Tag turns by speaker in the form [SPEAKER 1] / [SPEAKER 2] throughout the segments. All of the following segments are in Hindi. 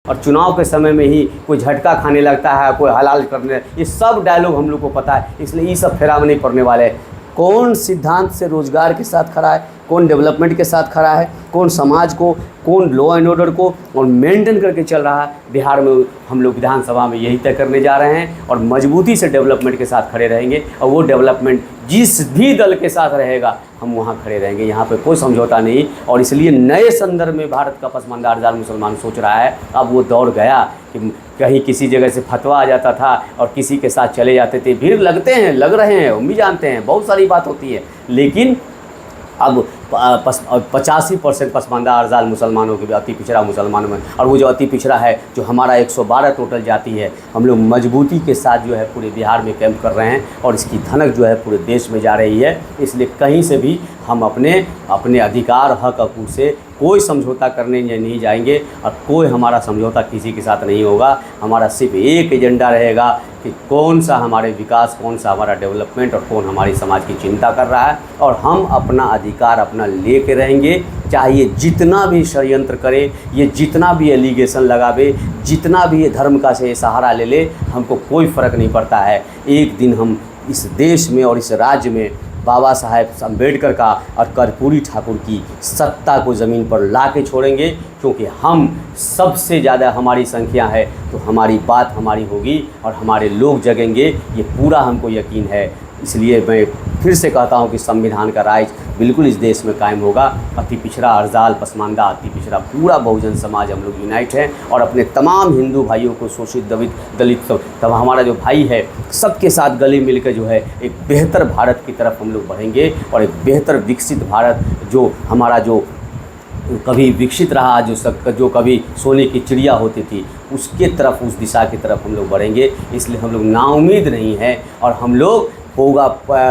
[SPEAKER 1] और चुनाव के समय में ही कोई झटका खाने लगता है, कोई हलाल करने, ये सब डायलॉग हम लोग को पता है, इसलिए ये सब फेरा में नहीं पड़ने वाले हैं। कौन सिद्धांत से रोजगार के साथ खड़ा है, कौन डेवलपमेंट के साथ खड़ा है, कौन समाज को, कौन लॉ एंड ऑर्डर को और मेंटेन करके चल रहा है, बिहार में हम लोग विधानसभा में यही तय करने जा रहे हैं और मजबूती से डेवलपमेंट के साथ खड़े रहेंगे। और वो डेवलपमेंट जिस भी दल के साथ रहेगा हम वहाँ खड़े रहेंगे, यहाँ पे कोई समझौता नहीं। और इसलिए नए संदर्भ में भारत का पसमानदा अरजाल मुसलमान सोच रहा है, अब वो दौर गया कि कहीं किसी जगह से फतवा आ जाता था और किसी के साथ चले जाते थे, भीड़ लगते हैं, लग रहे हैं, हम भी जानते हैं, बहुत सारी बात होती है, लेकिन अब 85% पसमानदा अरजाल मुसलमानों के भी अति पिछड़ा मुसलमानों में, और वो जो अति पिछड़ा है जो हमारा 112 टोटल जाति है, हम लोग मजबूती के साथ जो है पूरे बिहार में कैंप कर रहे हैं और इसकी धनक जो है पूरे देश में जा रही है। इसलिए कहीं से भी हम अपने अधिकार हक हकूक़ से कोई समझौता करने नहीं जाएंगे और कोई हमारा समझौता किसी के साथ नहीं होगा। हमारा सिर्फ एक एजेंडा रहेगा कि कौन सा हमारे विकास, कौन सा हमारा डेवलपमेंट और कौन हमारी समाज की चिंता कर रहा है, और हम अपना अधिकार अपना ले के रहेंगे। चाहे ये जितना भी षड्यंत्र करे, ये जितना भी एलिगेशन लगावे, जितना भी ये धर्म का से सहारा ले ले, हमको कोई फ़र्क नहीं पड़ता है। एक दिन हम इस देश में और इस राज्य में बाबा साहेब अम्बेडकर का और कर्पूरी ठाकुर की सत्ता को ज़मीन पर ला के छोड़ेंगे, क्योंकि हम सबसे ज़्यादा हमारी संख्या है तो हमारी बात हमारी होगी और हमारे लोग जगेंगे, ये पूरा हमको यकीन है। इसलिए मैं फिर से कहता हूँ कि संविधान का राज बिल्कुल इस देश में कायम होगा। अति पिछड़ा अरजाल पसमानदा अति पिछड़ा पूरा बहुजन समाज हम लोग यूनाइट हैं और अपने तमाम हिंदू भाइयों को, शोषित दलित तब हमारा जो भाई है सबके साथ गले मिलकर जो है एक बेहतर भारत की तरफ हम लोग बढ़ेंगे और एक बेहतर विकसित भारत, जो हमारा जो कभी विकसित रहा, जो कभी सोने की चिड़िया होती थी, उसके तरफ, उस दिशा की तरफ हम लोग बढ़ेंगे। इसलिए हम लोग नाउम्मीद नहीं हैं और हम लोग होगा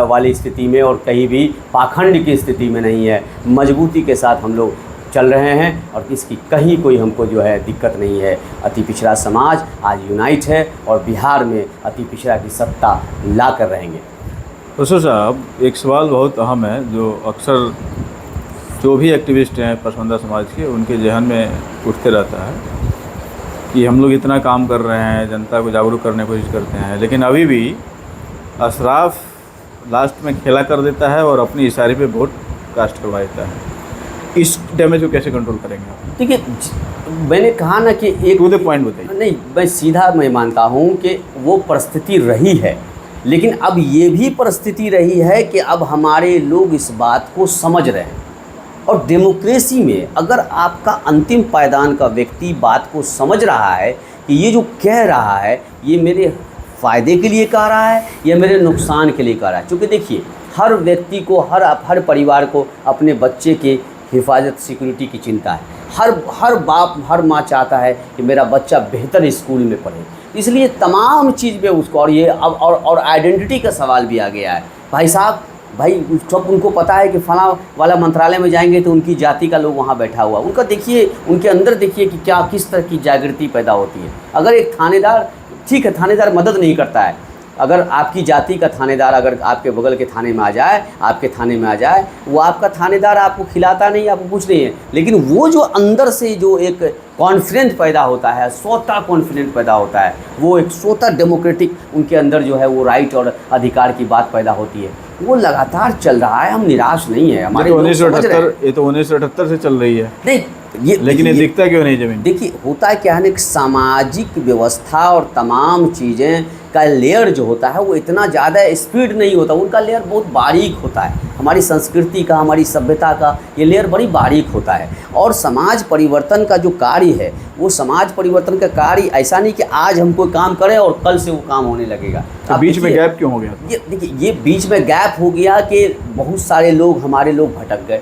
[SPEAKER 1] वाली स्थिति में और कहीं भी पाखंड की स्थिति में नहीं है। मजबूती के साथ हम लोग चल रहे हैं और इसकी कहीं कोई हमको जो है दिक्कत नहीं है। अति पिछड़ा समाज आज यूनाइट है और बिहार में अति पिछड़ा की सत्ता ला कर रहेंगे।
[SPEAKER 2] प्रोफेसर साहब, एक सवाल बहुत अहम है जो अक्सर जो भी एक्टिविस्ट हैं पसमानदा समाज के, उनके जहन में उठते रहता है कि हम लोग इतना काम कर रहे हैं, जनता को जागरूक करने की कोशिश करते हैं, लेकिन अभी भी अशराफ लास्ट में खेला कर देता है और अपनी इशारे पे वोट कास्ट करवा देता है। इस डैमेज को कैसे कंट्रोल करेंगे आप?
[SPEAKER 1] देखिए, मैंने कहा ना कि एक
[SPEAKER 2] टू द पॉइंट बताइए।
[SPEAKER 1] नहीं, मैं सीधा मानता हूँ कि वो परिस्थिति रही है, लेकिन अब ये भी परिस्थिति रही है कि अब हमारे लोग इस बात को समझ रहे हैं। और डेमोक्रेसी में अगर आपका अंतिम पायदान का व्यक्ति बात को समझ रहा है कि ये जो कह रहा है ये मेरे फ़ायदे के लिए कह रहा है या मेरे नुकसान के लिए कह रहा है, क्योंकि देखिए हर व्यक्ति को, हर परिवार को अपने बच्चे की हिफाजत, सिक्योरिटी की चिंता है। हर बाप, हर माँ चाहता है कि मेरा बच्चा बेहतर स्कूल में पढ़े, इसलिए तमाम चीज़ में उसको, और ये अब और आइडेंटिटी का सवाल भी आ गया है। भाई साहब, भाई सब उनको पता है कि फला वाला मंत्रालय में जाएंगे तो उनकी जाति का लोग वहाँ बैठा हुआ, उनका देखिए, उनके अंदर देखिए कि क्या किस तरह की जागृति पैदा होती है। अगर एक थानेदार, ठीक है, थानेदार मदद नहीं करता है, अगर आपकी जाति का थानेदार अगर आपके बगल के थाने में आ जाए, आपके थाने में आ जाए, वो आपका थानेदार आपको खिलाता नहीं, आपको कुछ नहीं है, लेकिन वो जो अंदर से जो एक कॉन्फिडेंस पैदा होता है, स्वतः कॉन्फिडेंस पैदा होता है, वो एक स्वतः डेमोक्रेटिक उनके अंदर जो है वो राइट और अधिकार की बात पैदा होती है, वो लगातार चल रहा है। हम निराश नहीं है। हमारे
[SPEAKER 2] ये तो 1978 से चल रही है।
[SPEAKER 1] नहीं,
[SPEAKER 2] लेकिन ये दिखता क्यों नहीं जमीन?
[SPEAKER 1] देखिए, होता है क्या है ना, सामाजिक व्यवस्था और तमाम चीज़ें का लेयर जो होता है वो इतना ज़्यादा स्पीड नहीं होता, उनका लेयर बहुत बारीक होता है। हमारी संस्कृति का, हमारी सभ्यता का ये लेयर बड़ी बारीक होता है। और समाज परिवर्तन का जो कार्य है, वो समाज परिवर्तन का कार्य ऐसा नहीं कि आज हम कोई काम करें और कल से वो काम होने लगेगा।
[SPEAKER 2] तो बीच में गैप क्यों हो गया?
[SPEAKER 1] ये देखिए, ये बीच में गैप हो गया कि बहुत सारे लोग, हमारे लोग भटक गए।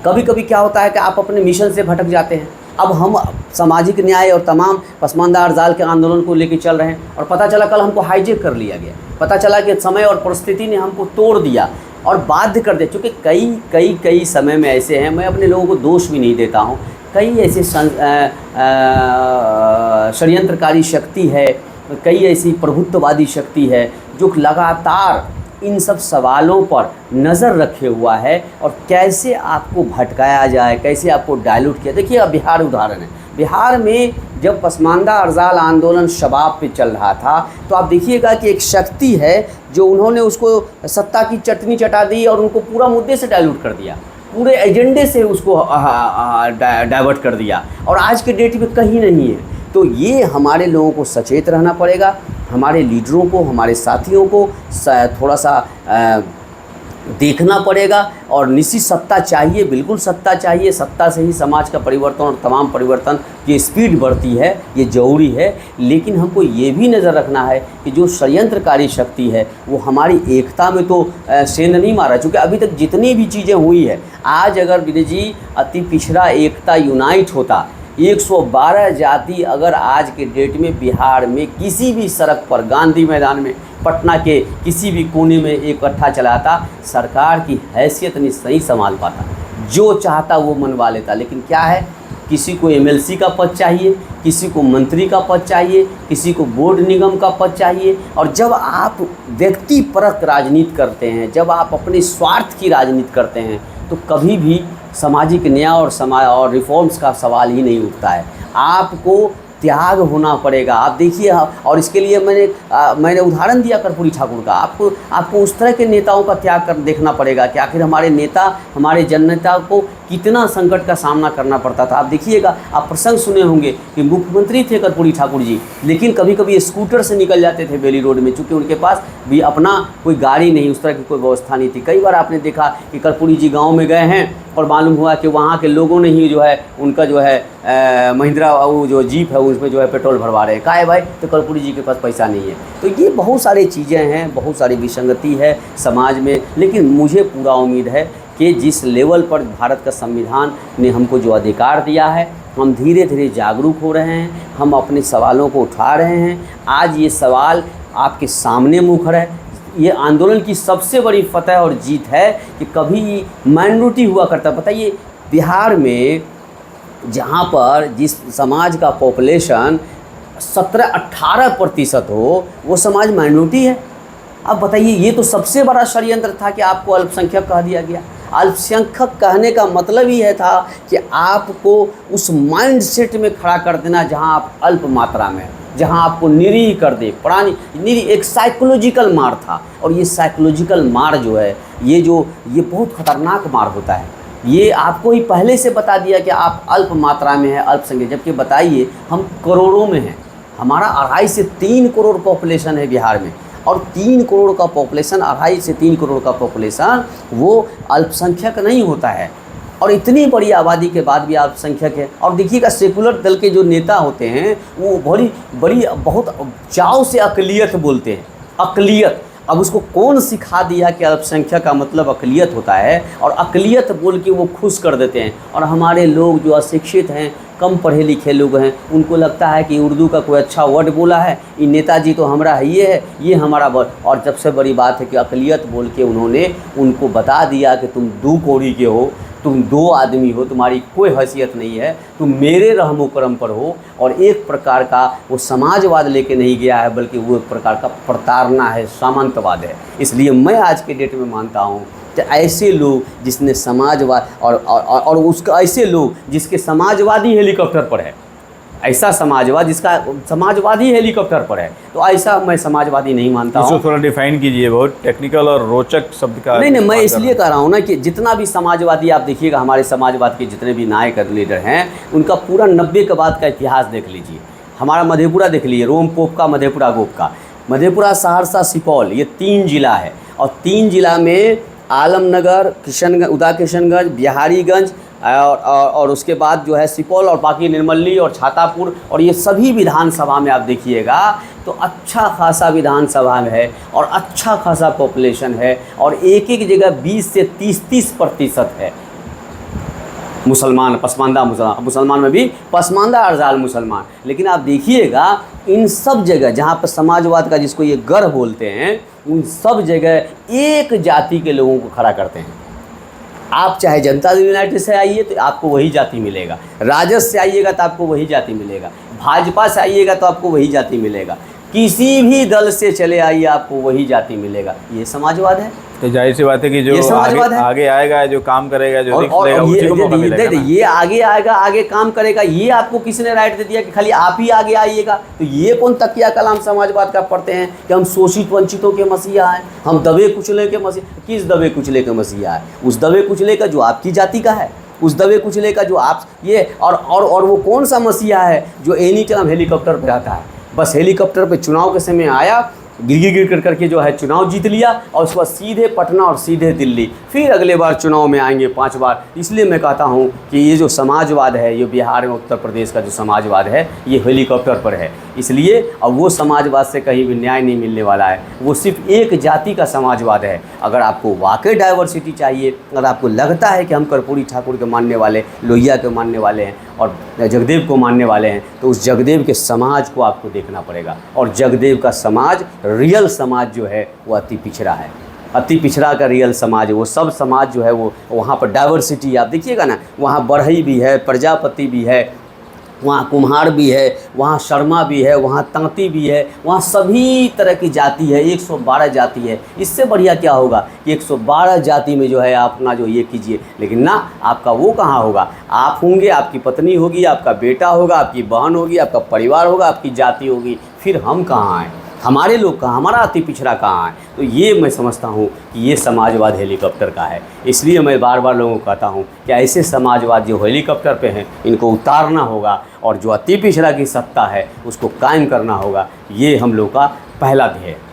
[SPEAKER 1] कभी कभी क्या होता है कि आप अपने मिशन से भटक जाते हैं। अब हम सामाजिक न्याय और तमाम पसमानदा अरजाल के आंदोलन को लेकर चल रहे हैं और पता चला कल हमको हाईजेक कर लिया गया, पता चला कि समय और परिस्थिति ने हमको तोड़ दिया और बाध्य कर दिया। क्योंकि कई समय में ऐसे हैं, मैं अपने लोगों को दोष भी नहीं देता हूँ, कई ऐसे षड्यंत्रकारी शक्ति है, कई ऐसी प्रभुत्ववादी शक्ति है जो लगातार इन सब सवालों पर नज़र रखे हुआ है और कैसे आपको भटकाया जाए, कैसे आपको डाइल्यूट किया। देखिए, अब बिहार उदाहरण है, बिहार में जब पसमानदा अरजाल आंदोलन शबाब पे चल रहा था, तो आप देखिएगा कि एक शक्ति है जो उन्होंने उसको सत्ता की चटनी चटा दी और उनको पूरा मुद्दे से डाइल्यूट कर दिया, पूरे एजेंडे से उसको डाइवर्ट कर दिया, और आज के डेट में कहीं नहीं है। तो ये हमारे लोगों को सचेत रहना पड़ेगा, हमारे लीडरों को, हमारे साथियों को थोड़ा सा देखना पड़ेगा। और निश्चित सत्ता चाहिए, बिल्कुल सत्ता चाहिए, सत्ता से ही समाज का परिवर्तन और तमाम परिवर्तन की स्पीड बढ़ती है, ये ज़रूरी है। लेकिन हमको ये भी नज़र रखना है कि जो षड्यंत्रकारी शक्ति है वो हमारी एकता में तो सेंध नहीं मारा, चूँकि अभी तक जितनी भी चीज़ें हुई है, आज अगर विनय जी अति पिछड़ा एकता यूनाइट होता, 112 जाति अगर आज के डेट में बिहार में किसी भी सड़क पर, गांधी मैदान में, पटना के किसी भी कोने में इकट्ठा चलाता, सरकार की हैसियत नहीं संभाल पाता, जो चाहता वो मनवा लेता। लेकिन क्या है, किसी को एमएलसी का पद चाहिए, किसी को मंत्री का पद चाहिए, किसी को बोर्ड निगम का पद चाहिए। और जब आप व्यक्तिपरक राजनीति करते हैं, जब आप अपने स्वार्थ की राजनीति करते हैं, तो कभी भी सामाजिक न्याय और रिफॉर्म्स का सवाल ही नहीं उठता है। आपको त्याग होना पड़ेगा। आप देखिए, और इसके लिए मैंने उदाहरण दिया कर्पूरी ठाकुर का। आपको उस तरह के नेताओं का त्याग कर देखना पड़ेगा कि आखिर हमारे नेता, हमारे जननेता को कितना संकट का सामना करना पड़ता था। आप देखिएगा, आप प्रसंग सुने होंगे कि मुख्यमंत्री थे कर्पूरी ठाकुर जी, लेकिन कभी कभी स्कूटर से निकल जाते थे बेली रोड में, चूँकि उनके पास भी अपना कोई गाड़ी नहीं, उस तरह की कोई व्यवस्था नहीं थी। कई बार आपने देखा कि कर्पूरी जी गाँव में गए हैं और मालूम हुआ कि वहाँ के लोगों ने ही जो है उनका जो है महिंद्रा वो जो जीप है उसमें जो है पेट्रोल भरवा रहे हैं। कहा है भाई, तो कर्पूरी जी के पास पैसा नहीं है। तो ये बहुत सारी चीज़ें हैं, बहुत सारी विसंगति है समाज में। लेकिन मुझे पूरा उम्मीद है कि जिस लेवल पर भारत का संविधान ने हमको जो अधिकार दिया है, हम धीरे धीरे जागरूक हो रहे हैं, हम अपने सवालों को उठा रहे हैं। आज ये सवाल आपके सामने मुखर है। ये आंदोलन की सबसे बड़ी फतह और जीत है कि कभी माइनॉरिटी हुआ करता। बताइए, बिहार में जहाँ पर जिस समाज का पॉपुलेशन 17-18% हो, वो समाज माइनॉरिटी है। अब बताइए, ये तो सबसे बड़ा षड्यंत्र था कि आपको अल्पसंख्यक कह दिया गया। अल्पसंख्यक कहने का मतलब ही है था कि आपको उस माइंडसेट में खड़ा कर देना जहाँ आप अल्प मात्रा में, जहाँ आपको निरीह कर दे, प्राणी निरीह। एक साइकोलॉजिकल मार था, और ये साइकोलॉजिकल मार जो है, ये बहुत ख़तरनाक मार होता है। ये आपको ही पहले से बता दिया कि आप अल्प मात्रा में है, अल्पसंख्यक। जबकि बताइए, हम करोड़ों में हैं, हमारा 2.5 से 3 करोड़ पॉपुलेशन है बिहार में, और 3 करोड़ का पॉपुलेशन, 2.5 से 3 करोड़ का पॉपुलेशन वो अल्पसंख्यक नहीं होता है। और इतनी बड़ी आबादी के बाद भी अल्पसंख्यक है। और देखिएगा, सेकुलर दल के जो नेता होते हैं वो बड़ी बहुत चाव से अक़लियत बोलते हैं। अक़लियत, अब उसको कौन सिखा दिया कि अल्पसंख्यक का मतलब अक़लियत होता है, और अक़लियत बोल के वो खुश कर देते हैं। और हमारे लोग जो अशिक्षित हैं, कम पढ़े लिखे लोग हैं, उनको लगता है कि उर्दू का कोई अच्छा वर्ड बोला है, ये नेताजी तो हमारा ये हमारा वर्ड। और सबसे बड़ी बात है कि अक़लियत बोल के उन्होंने उनको बता दिया कि तुम 2 कौड़ी के हो, तुम 2 आदमी हो, तुम्हारी कोई हैसियत नहीं है, तुम मेरे रहमो करम पर हो। और एक प्रकार का वो समाजवाद लेके नहीं गया है, बल्कि वो एक प्रकार का प्रताड़ना है, सामंतवाद है। इसलिए मैं आज के डेट में मानता हूँ कि ऐसे लोग जिसने समाजवाद और उसका ऐसे लोग जिसके समाजवादी हेलीकॉप्टर पर है, ऐसा समाजवाद जिसका समाजवादी हेलीकॉप्टर पर है, तो ऐसा मैं समाजवादी नहीं मानता हूँ।
[SPEAKER 2] इसको थोड़ा डिफाइन कीजिए, बहुत टेक्निकल और रोचक शब्द का।
[SPEAKER 1] नहीं, मैं इसलिए कह रहा हूँ ना कि जितना भी समाजवादी आप देखिएगा, हमारे समाजवाद के जितने भी नायक लीडर हैं, उनका पूरा 90 के बाद का इतिहास देख लीजिए। हमारा मधेपुरा देख लीजिए, रोम पोप का, मधेपुरा गोप का। मधेपुरा, सहरसा, सुपौल, ये 3 जिला है, और 3 जिला में आलमनगर, किशनगंज, उदा किशनगंज, बिहारीगंज और उसके बाद जो है सुपौल, और बाकी निर्मली और छातापुर, और ये सभी विधानसभा में आप देखिएगा तो अच्छा खासा विधानसभा में है, और अच्छा खासा पॉपुलेशन है, और एक जगह 20 से 30% है मुसलमान, पसमानदा मुसलमान में भी पसमानदा अरजाल मुसलमान। लेकिन आप देखिएगा, इन सब जगह जहाँ पर समाजवाद का जिसको ये गढ़ बोलते हैं, उन सब जगह एक जाति के लोगों को खड़ा करते हैं। आप चाहे जनता दल यूनाइटेड से आइए तो आपको वही जाति मिलेगा, राजद से आइएगा तो आपको वही जाति मिलेगा, भाजपा से आइएगा तो आपको वही जाति मिलेगा, किसी भी दल से चले आइए आपको वही जाति मिलेगा। ये समाजवाद है।
[SPEAKER 2] तो जाहिर सी बात है कि जो
[SPEAKER 1] ये समाजवाद है।
[SPEAKER 2] आगे आएगा, जो काम करेगा, जो रिस्क
[SPEAKER 1] और
[SPEAKER 2] लेगा, उसी को मौका मिलेगा ना।
[SPEAKER 1] ये आगे आएगा, आगे काम करेगा, ये आपको किसने राइट दे दिया कि खाली आप ही आगे आइएगा? तो ये कौन तकिया कलाम समाजवाद का पढ़ते हैं कि हम शोषित वंचितों के मसीहा हैं, हम दबे कुचले के मसीहा? किस दबे कुचले के मसीहा है? उस दबे कुचले का जो आपकी जाति का है, उस दबे कुचले का जो आप ये और वो कौन सा मसीहा है जो एनी टाइम हेलीकॉप्टर पे आता है? बस हेलीकॉप्टर पे चुनाव के समय आया, गिर कर करके जो है चुनाव जीत लिया और उसके बाद सीधे पटना और सीधे दिल्ली, फिर अगले बार चुनाव में आएंगे 5 बार। इसलिए मैं कहता हूँ कि ये जो समाजवाद है, ये बिहार में उत्तर प्रदेश का जो समाजवाद है, ये हेलीकॉप्टर पर है। इसलिए अब वो समाजवाद से कहीं भी न्याय नहीं मिलने वाला है, वो सिर्फ एक जाति का समाजवाद है। अगर आपको वाकई डाइवर्सिटी चाहिए, अगर आपको लगता है कि हम कर्पूरी ठाकुर के मानने वाले, लोहिया के मानने वाले हैं और जगदेव को मानने वाले हैं, तो उस जगदेव के समाज को आपको देखना पड़ेगा। और जगदेव का समाज, रियल समाज जो है, वो अति पिछड़ा है, अति पिछड़ा का रियल समाज है। वो सब समाज जो है वो वहाँ पर डाइवर्सिटी आप देखिएगा ना, वहाँ बढ़ई भी है, प्रजापति भी है, वहाँ कुम्हार भी है, वहाँ शर्मा भी है, वहाँ तांती भी है, वहाँ सभी तरह की जाति है, 112 जाति है। इससे बढ़िया क्या होगा कि 112 जाति में जो है आप अपना जो ये कीजिए, लेकिन ना आपका वो कहाँ होगा? आप होंगे, आपकी पत्नी होगी, आपका बेटा होगा, आपकी बहन होगी, आपका परिवार होगा, आपकी जाति होगी, फिर हम कहाँ आए? हमारे लोग कहाँ, हमारा अति पिछड़ा कहाँ है? तो ये मैं समझता हूँ कि ये समाजवाद हेलीकॉप्टर का है। इसलिए मैं बार बार लोगों को कहता हूँ कि ऐसे समाजवाद जो हेलीकॉप्टर पे हैं, इनको उतारना होगा और जो अति पिछड़ा की सत्ता है उसको कायम करना होगा। ये हम लोग का पहला ध्येय है।